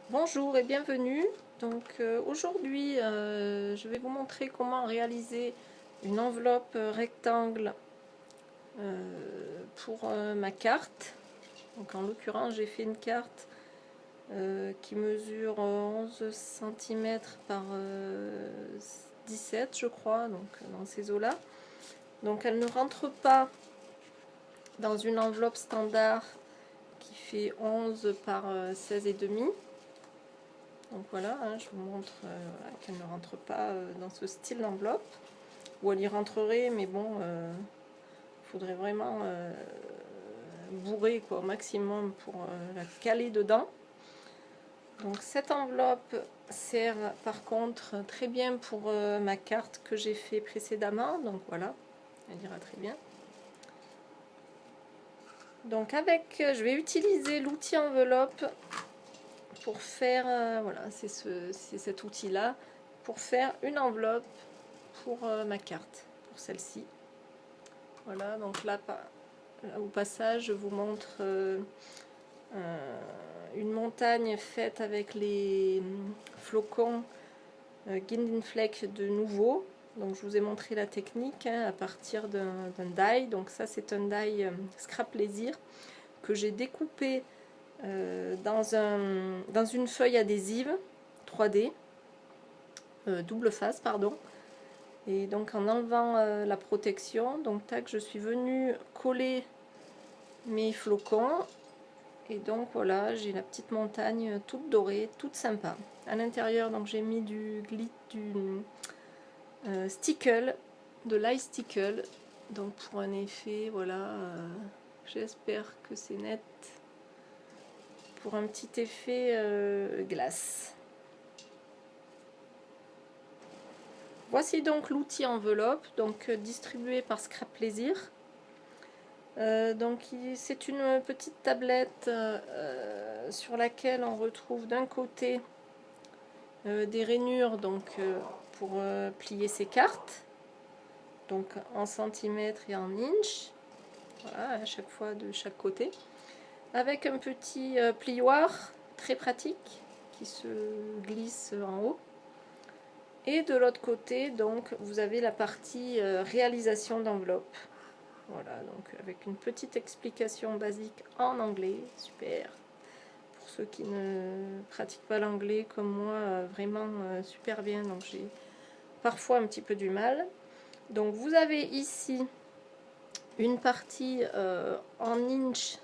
Bonjour et bienvenue. Donc aujourd'hui je vais vous montrer comment réaliser une enveloppe rectangle pour ma carte. Donc en l'occurrence j'ai fait une carte qui mesure 11 cm par 17 je crois, donc dans ces eaux là. Donc elle ne rentre pas dans une enveloppe standard qui fait 11 par 16,5. Donc voilà, je vous montre qu'elle ne rentre pas dans ce style d'enveloppe, ou elle y rentrerait, mais bon, il faudrait vraiment bourrer quoi, au maximum pour la caler dedans. Donc cette enveloppe sert par contre très bien pour ma carte que j'ai fait précédemment, donc voilà, elle ira très bien. Donc je vais utiliser l'outil enveloppe pour faire, voilà, c'est cet outil là, pour faire une enveloppe pour ma carte, pour celle-ci. Voilà, donc là, au passage, je vous montre une montagne faite avec les flocons Guindinfleck de nouveau. Donc je vous ai montré la technique à partir d'un die. Donc ça c'est un die Scrap Plaisir que j'ai découpé dans une feuille adhésive 3D, double face pardon. Et donc en enlevant la protection, donc tac, je suis venue coller mes flocons. Et donc voilà, j'ai la petite montagne toute dorée, toute sympa. À l'intérieur, donc j'ai mis du stickle, de l'iStickle. Donc pour un effet, voilà, j'espère que c'est net. Pour un petit effet glace. Voici donc l'outil enveloppe, donc distribué par Scrap Plaisir. Donc c'est une petite tablette sur laquelle on retrouve d'un côté des rainures pour plier ses cartes, donc en centimètres et en inches, voilà, à chaque fois de chaque côté, avec un petit plioir très pratique qui se glisse en haut. Et de l'autre côté, donc, vous avez la partie réalisation d'enveloppe. Voilà, donc avec une petite explication basique en anglais, super. Pour ceux qui ne pratiquent pas l'anglais comme moi, vraiment super bien, donc j'ai parfois un petit peu du mal. Donc vous avez ici une partie en inch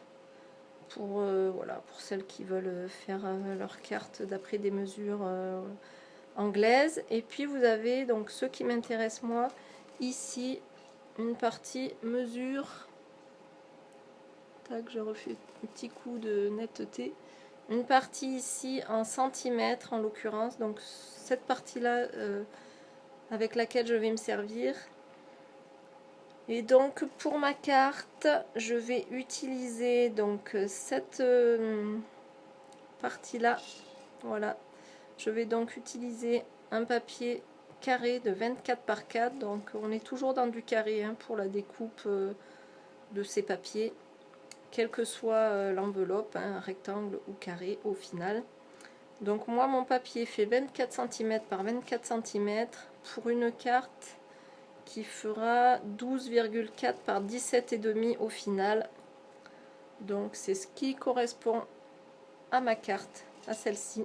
voilà, pour celles qui veulent faire leur carte d'après des mesures anglaise. Et puis vous avez donc ce qui m'intéresse moi ici, une partie mesure. Tac, je refais un petit coup de netteté. Une partie ici en centimètres en l'occurrence, donc cette partie là avec laquelle je vais me servir. Et donc pour ma carte je vais utiliser donc cette partie là, voilà. Je vais donc utiliser un papier carré de 24 par 4, donc on est toujours dans du carré pour la découpe de ces papiers, quelle que soit l'enveloppe, rectangle ou carré au final. Donc moi mon papier fait 24 cm par 24 cm pour une carte qui fera 12,4 par 17,5 au final. Donc c'est ce qui correspond à ma carte, à celle-ci.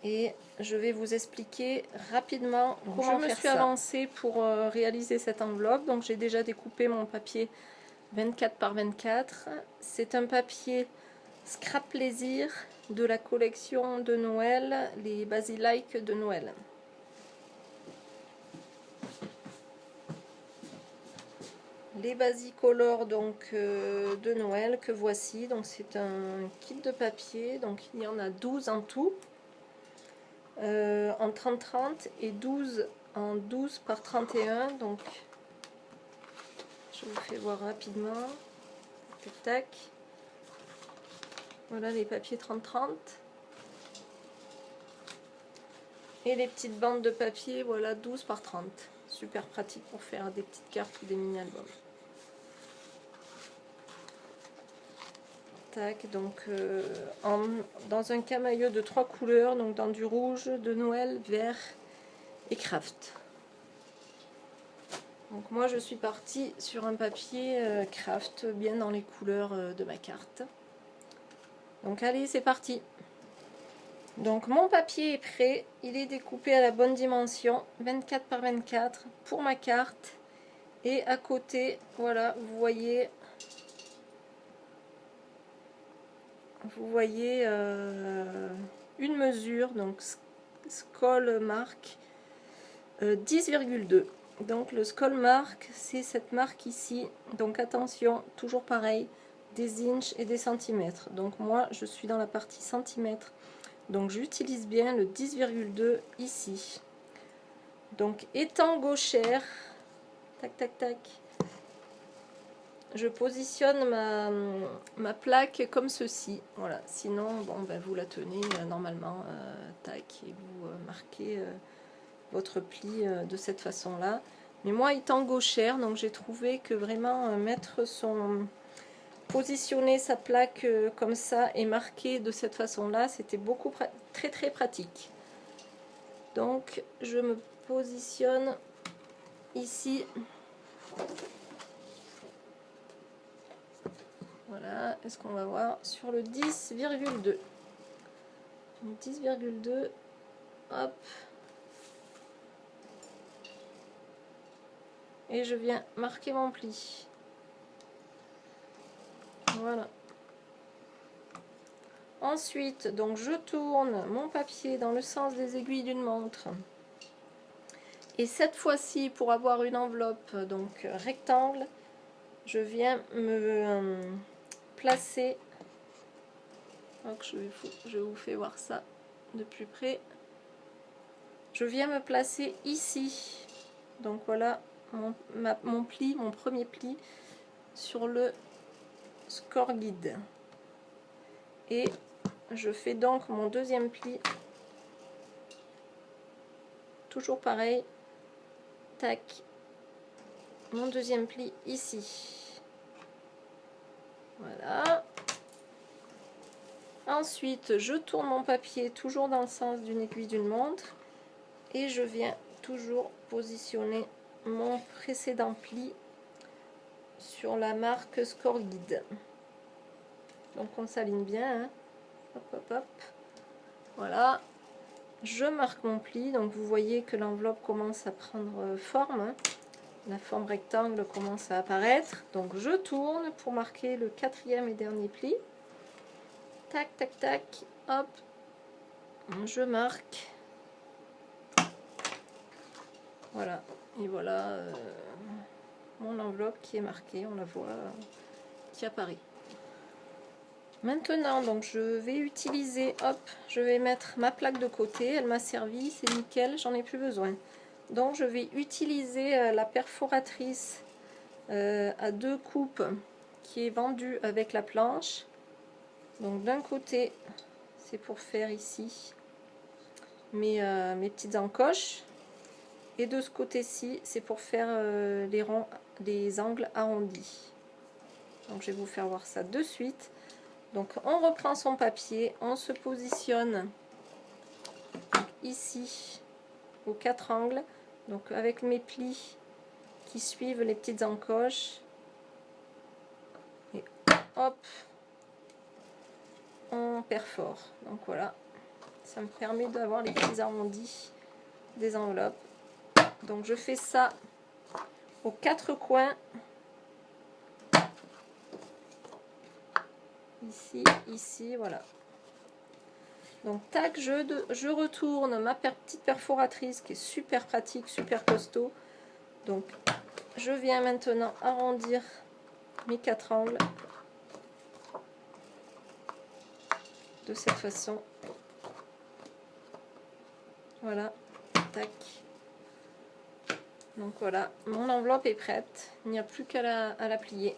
Et je vais vous expliquer rapidement comment je me suis avancée pour réaliser cette enveloppe. Donc j'ai déjà découpé mon papier 24 par 24. C'est un papier Scrap Plaisir de la collection de Noël, les Basilike de Noël. Les Basicolor donc de Noël que voici. Donc c'est un kit de papier. Donc il y en a 12 en tout. En 30-30 et 12 en 12 par 31. Donc je vous fais voir rapidement. Tac, tac. Voilà les papiers 30-30. Et les petites bandes de papier, voilà 12 par 30. Super pratique pour faire des petites cartes ou des mini-albums. Tac, donc dans un camailleux de 3 couleurs, donc dans du rouge, de Noël, vert et craft. Donc moi je suis partie sur un papier craft, bien dans les couleurs de ma carte. Donc allez, c'est parti. Donc mon papier est prêt, il est découpé à la bonne dimension, 24 par 24 pour ma carte. Et à côté, voilà, vous voyez une mesure, donc Skoll marque 10,2. Donc le Skoll marque, c'est cette marque ici. Donc attention, toujours pareil, des inches et des centimètres. Donc moi, je suis dans la partie centimètres. Donc j'utilise bien le 10,2 ici. Donc étant gauchère, tac tac tac, je positionne ma plaque comme ceci. Voilà, sinon bon, ben, vous la tenez normalement, tac, et vous marquez votre pli de cette façon là. Mais moi étant gauchère, donc j'ai trouvé que vraiment positionner sa plaque comme ça et marquer de cette façon là, c'était beaucoup très pratique. Donc je me positionne ici. Voilà, est-ce qu'on va voir sur le 10,2. 10,2, hop. Et je viens marquer mon pli. Voilà. Ensuite, donc je tourne mon papier dans le sens des aiguilles d'une montre. Et cette fois-ci, pour avoir une enveloppe donc rectangle, je viens me placer. Donc je vous fais voir ça de plus près. Je viens me placer ici. Donc voilà mon pli, mon premier pli sur le score guide. Et je fais donc mon deuxième pli. Toujours pareil. Tac. Mon deuxième pli ici. Voilà. Ensuite, je tourne mon papier toujours dans le sens d'une aiguille d'une montre. Et je viens toujours positionner mon précédent pli sur la marque Score Guide. Donc on s'aligne bien, hein. Hop hop hop, voilà, je marque mon pli. Donc vous voyez que l'enveloppe commence à prendre forme, hein. La forme rectangle commence à apparaître. Donc je tourne pour marquer le quatrième et dernier pli. Tac tac tac, hop, je marque. Voilà, et voilà mon enveloppe qui est marquée, on la voit qui apparaît. Maintenant, donc je vais utiliser, hop, je vais mettre ma plaque de côté, elle m'a servi, c'est nickel, j'en ai plus besoin. Donc je vais utiliser la perforatrice à 2 coupes qui est vendue avec la planche. Donc d'un côté, c'est pour faire ici mes petites encoches. Et de ce côté-ci, c'est pour faire les angles arrondis. Donc je vais vous faire voir ça de suite. Donc on reprend son papier, on se positionne ici aux 4 angles, donc avec mes plis qui suivent les petites encoches. Et hop, on perfore. Donc voilà, ça me permet d'avoir les petits arrondis des enveloppes. Donc je fais ça aux 4 coins. Ici, ici, voilà. Donc tac, je retourne ma petite perforatrice qui est super pratique, super costaud. Donc je viens maintenant arrondir mes 4 angles de cette façon. Voilà, tac. Donc voilà, mon enveloppe est prête. Il n'y a plus qu'à la plier.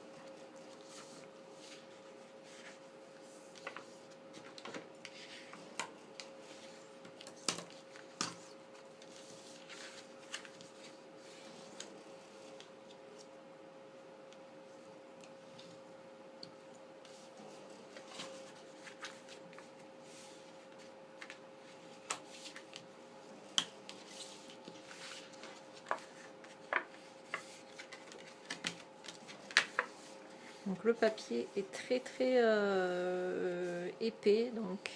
le papier est très très épais, donc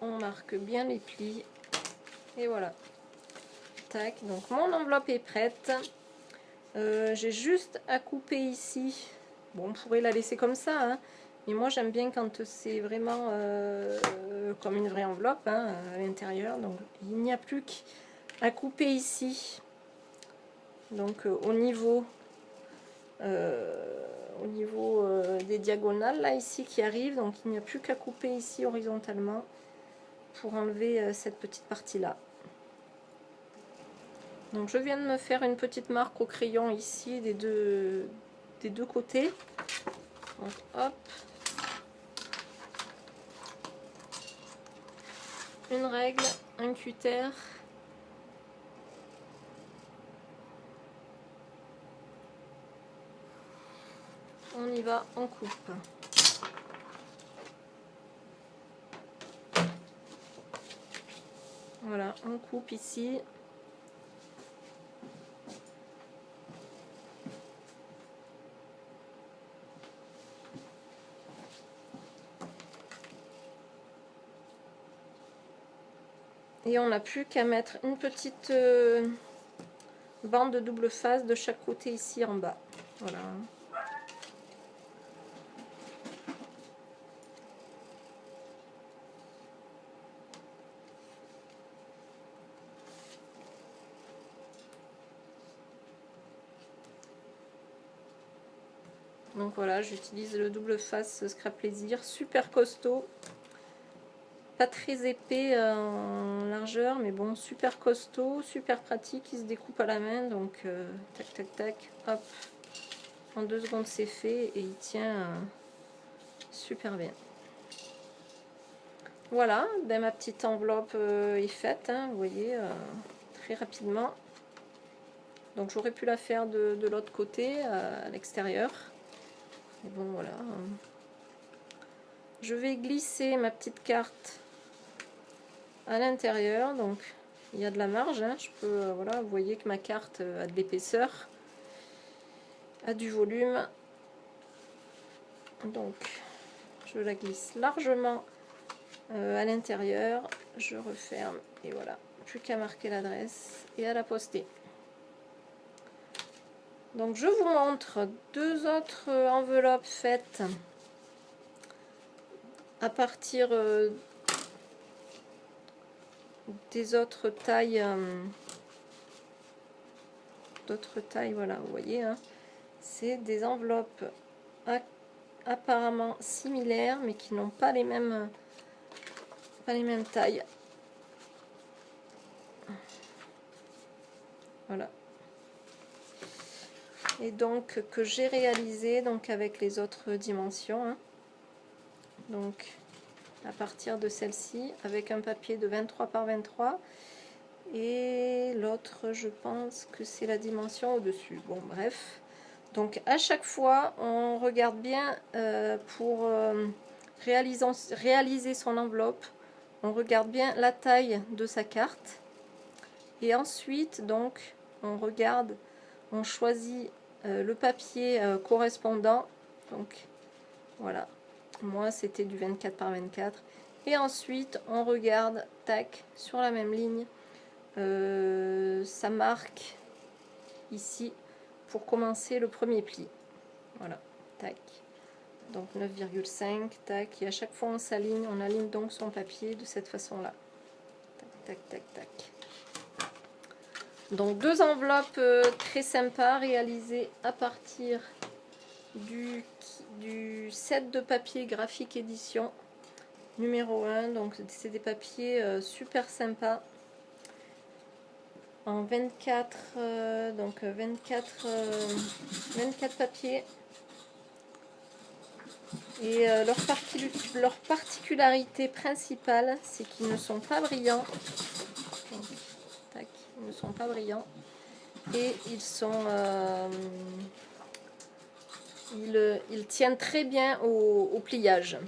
on marque bien les plis et voilà. Tac, donc mon enveloppe est prête. J'ai juste à couper ici. Bon, on pourrait la laisser comme ça, hein, mais moi j'aime bien quand c'est vraiment comme une vraie enveloppe, hein, à l'intérieur. Donc il n'y a plus qu'à couper ici. Donc au niveau des diagonales là ici qui arrivent, donc il n'y a plus qu'à couper ici horizontalement pour enlever cette petite partie là. Donc je viens de me faire une petite marque au crayon ici des deux côtés. Donc hop, une règle, un cutter. On y va, on coupe. Voilà, on coupe ici. Et on n'a plus qu'à mettre une petite bande de double face de chaque côté ici en bas. Voilà. Donc voilà, j'utilise le double face Scrap Plaisir, super costaud, pas très épais en largeur, mais bon, super costaud, super pratique, il se découpe à la main, donc tac tac tac, hop, en 2 secondes c'est fait et il tient super bien. Voilà, ben, ma petite enveloppe est faite, hein, vous voyez, très rapidement. Donc j'aurais pu la faire de l'autre côté, à l'extérieur. Mais bon, voilà. Je vais glisser ma petite carte à l'intérieur. Donc il y a de la marge. Hein. Je peux, voilà, vous voyez que ma carte a de l'épaisseur, a du volume. Donc je la glisse largement à l'intérieur. Je referme et voilà. Plus qu'à marquer l'adresse et à la poster. Donc je vous montre 2 autres enveloppes faites à partir des autres tailles, voilà, vous voyez, hein, c'est des enveloppes apparemment similaires, mais qui n'ont pas les mêmes tailles. Voilà. Et donc que j'ai réalisé donc avec les autres dimensions. Hein. Donc à partir de celle-ci avec un papier de 23 par 23 et l'autre je pense que c'est la dimension au dessus. Bon bref, donc à chaque fois on regarde bien pour réaliser son enveloppe, on regarde bien la taille de sa carte et ensuite donc on regarde, on choisit le papier correspondant. Donc voilà, moi c'était du 24 par 24 et ensuite on regarde, tac, sur la même ligne ça marque ici pour commencer le premier pli. Voilà, tac, donc 9,5, tac, et à chaque fois on s'aligne, on aligne donc son papier de cette façon là, tac tac tac tac. Donc 2 enveloppes très sympas réalisées à partir du set de papier graphique édition numéro 1. Donc c'est des papiers super sympas en 24 donc 24 papiers et leur particularité principale c'est qu'ils ne sont pas brillants. Donc, tac, ils ne sont pas brillants et ils sont ils tiennent très bien au pliage.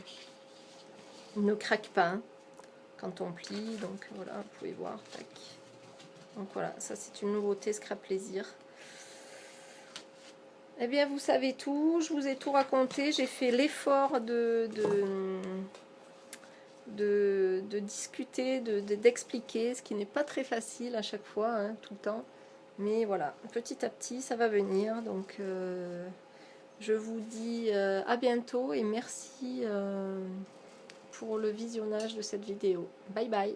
Ils ne craquent pas hein, quand on plie. Donc voilà, vous pouvez voir. Tac. Donc voilà, ça c'est une nouveauté Scrap Plaisir. Eh bien, vous savez tout, je vous ai tout raconté. J'ai fait l'effort de discuter, d'expliquer, ce qui n'est pas très facile à chaque fois, hein, tout le temps. Mais voilà, petit à petit, ça va venir. Donc, je vous dis à bientôt et merci pour le visionnage de cette vidéo. Bye bye.